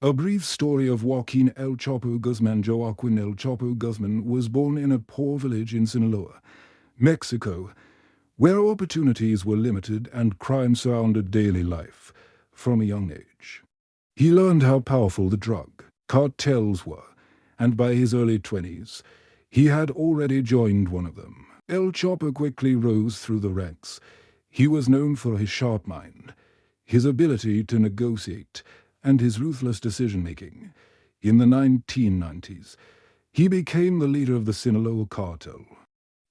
A brief story of Joaquin El Chapo Guzman. Joaquin El Chapo Guzman was born in a poor village in Sinaloa, Mexico, where opportunities were limited and crime surrounded daily life from a young age. He learned how powerful the drug cartels were, and by his early 20s, he had already joined one of them. El Chapo quickly rose through the ranks. He was known for his sharp mind, his ability to negotiate, and his ruthless decision-making. In the 1990s, he became the leader of the Sinaloa cartel,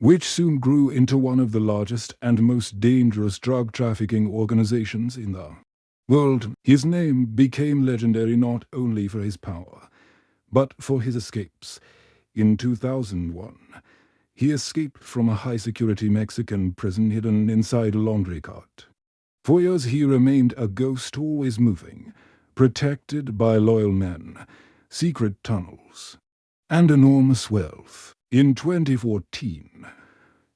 which soon grew into one of the largest and most dangerous drug trafficking organizations in the world. His name became legendary not only for his power, but for his escapes. In 2001, he escaped from a high-security Mexican prison hidden inside a laundry cart. For years he remained a ghost, always moving, protected by loyal men, secret tunnels, and enormous wealth. In 2014,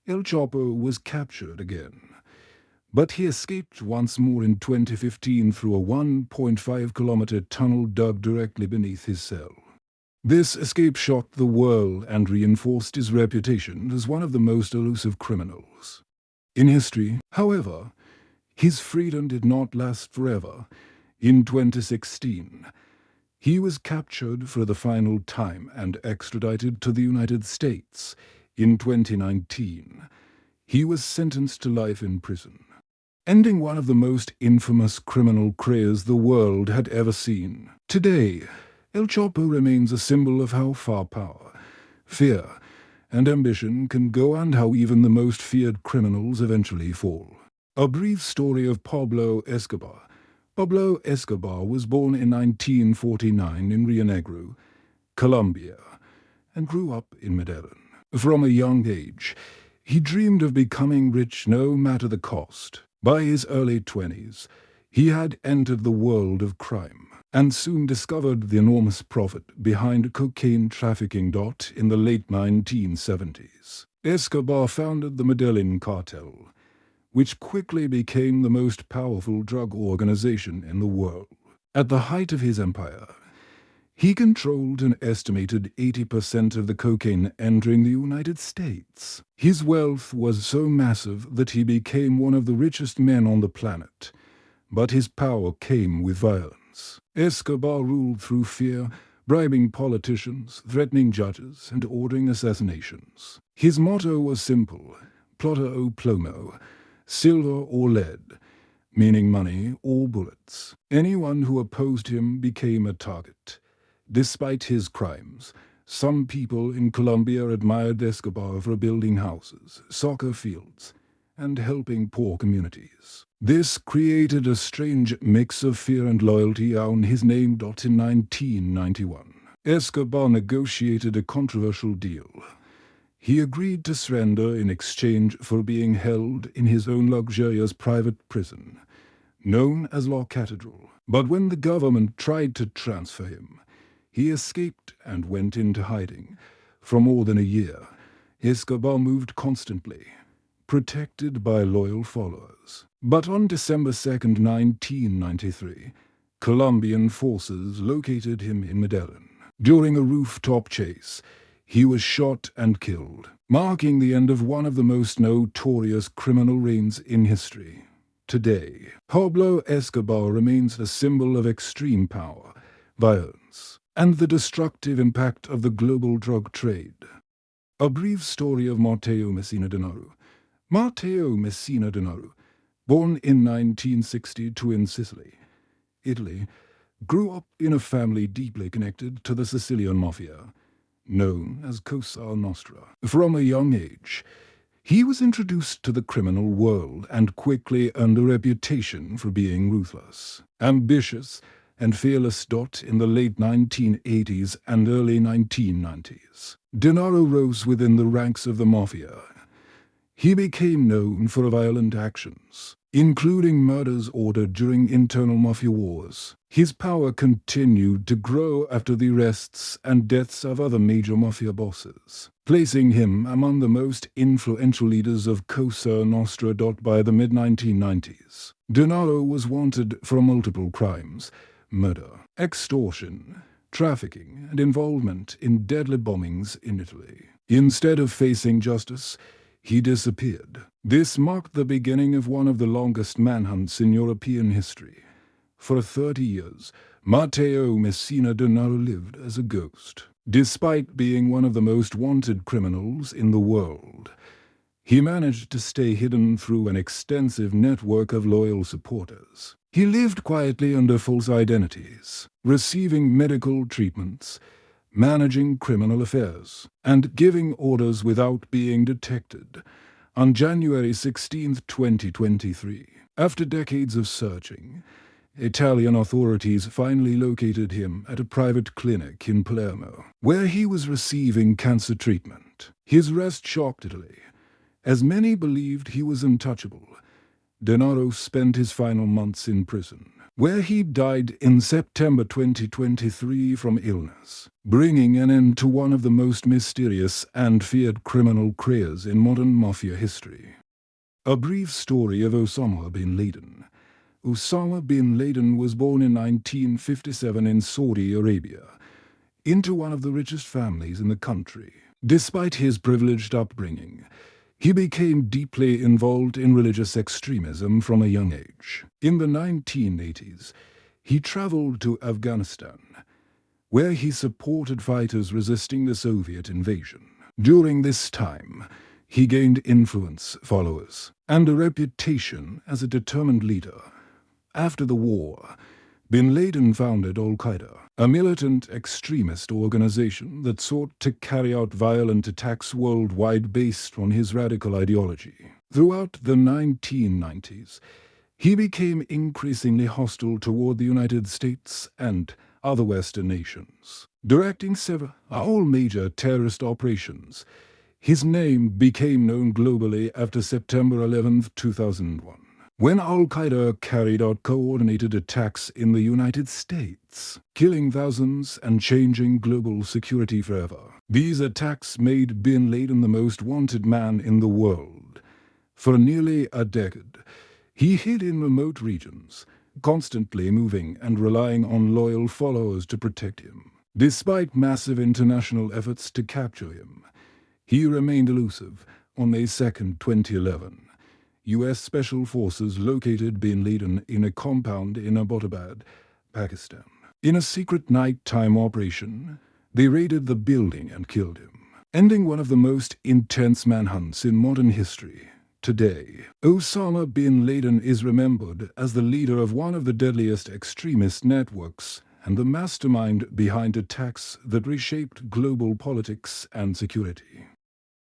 El Chapo was captured again, but he escaped once more in 2015 through a 1.5-kilometer tunnel dug directly beneath his cell. This escape shocked the world and reinforced his reputation as one of the most elusive criminals in history. However, his freedom did not last forever. In 2016, he was captured for the final time and extradited to the United States. In 2019, he was sentenced to life in prison, ending one of the most infamous criminal careers the world had ever seen. Today, El Chapo remains a symbol of how far power, fear, and ambition can go, and how even the most feared criminals eventually fall. A brief story of Pablo Escobar. Pablo Escobar was born in 1949 in Rio Negro, Colombia, and grew up in Medellin. From a young age, he dreamed of becoming rich no matter the cost. By his early 20s, he had entered the world of crime and soon discovered the enormous profit behind cocaine trafficking. In the late 1970s, Escobar founded the Medellin cartel, which quickly became the most powerful drug organization in the world. At the height of his empire, he controlled an estimated 80% of the cocaine entering the United States. His wealth was so massive that he became one of the richest men on the planet, but his power came with violence. Escobar ruled through fear, bribing politicians, threatening judges, and ordering assassinations. His motto was simple: plata o plomo, silver or lead, meaning money or bullets. Anyone who opposed him became a target. Despite his crimes, some people in Colombia admired Escobar for building houses, soccer fields, and helping poor communities. This created a strange mix of fear and loyalty on his name. In 1991, Escobar negotiated a controversial deal. He agreed to surrender in exchange for being held in his own luxurious private prison, known as La Catedral. But when the government tried to transfer him, he escaped and went into hiding. For more than a year, Escobar moved constantly, protected by loyal followers. But on December 2, 1993, Colombian forces located him in Medellin. During a rooftop chase, he was shot and killed, marking the end of one of the most notorious criminal reigns in history. Today, Pablo Escobar remains a symbol of extreme power, violence, and the destructive impact of the global drug trade. A brief story of Mateo Messina Denaro. Mateo Messina Denaro, born in 1962 in Sicily, Italy, grew up in a family deeply connected to the Sicilian mafia, known as Cosa Nostra. From a young age, he was introduced to the criminal world and quickly earned a reputation for being ruthless, ambitious, and fearless. In the late 1980s and early 1990s, Denaro rose within the ranks of the mafia. He became known for violent actions, including murders ordered during internal mafia wars. His power continued to grow after the arrests and deaths of other major mafia bosses, placing him among the most influential leaders of Cosa Nostra. By the mid-1990s, Denaro was wanted for multiple crimes, murder, extortion, trafficking, and involvement in deadly bombings in Italy. Instead of facing justice, he disappeared. This marked the beginning of one of the longest manhunts in European history. For 30 years, Matteo Messina Denaro lived as a ghost. Despite being one of the most wanted criminals in the world, he managed to stay hidden through an extensive network of loyal supporters. He lived quietly under false identities, receiving medical treatments, managing criminal affairs, and giving orders without being detected. On January 16, 2023, after decades of searching, Italian authorities finally located him at a private clinic in Palermo, where he was receiving cancer treatment. His arrest shocked Italy, as many believed he was untouchable. Denaro spent his final months in prison, where he died in September 2023 from illness, bringing an end to one of the most mysterious and feared criminal careers in modern mafia history. A brief story of Osama bin Laden. Osama bin Laden was born in 1957 in Saudi Arabia, into one of the richest families in the country. Despite his privileged upbringing, he became deeply involved in religious extremism from a young age. In the 1980s, he traveled to Afghanistan, where he supported fighters resisting the Soviet invasion. During this time, he gained influence, followers, and a reputation as a determined leader. After the war, bin Laden founded Al-Qaeda, a militant extremist organization that sought to carry out violent attacks worldwide based on his radical ideology. Throughout the 1990s, he became increasingly hostile toward the United States and other Western nations. Directing all major terrorist operations, his name became known globally after September 11, 2001. When Al-Qaeda carried out coordinated attacks in the United States, killing thousands and changing global security forever. These attacks made bin Laden the most wanted man in the world. For nearly a decade, he hid in remote regions, constantly moving and relying on loyal followers to protect him. Despite massive international efforts to capture him, he remained elusive. On May 2, 2011. U.S. Special Forces located bin Laden in a compound in Abbottabad, Pakistan. In a secret nighttime operation, they raided the building and killed him, ending one of the most intense manhunts in modern history. Today, Osama bin Laden is remembered as the leader of one of the deadliest extremist networks and the mastermind behind attacks that reshaped global politics and security.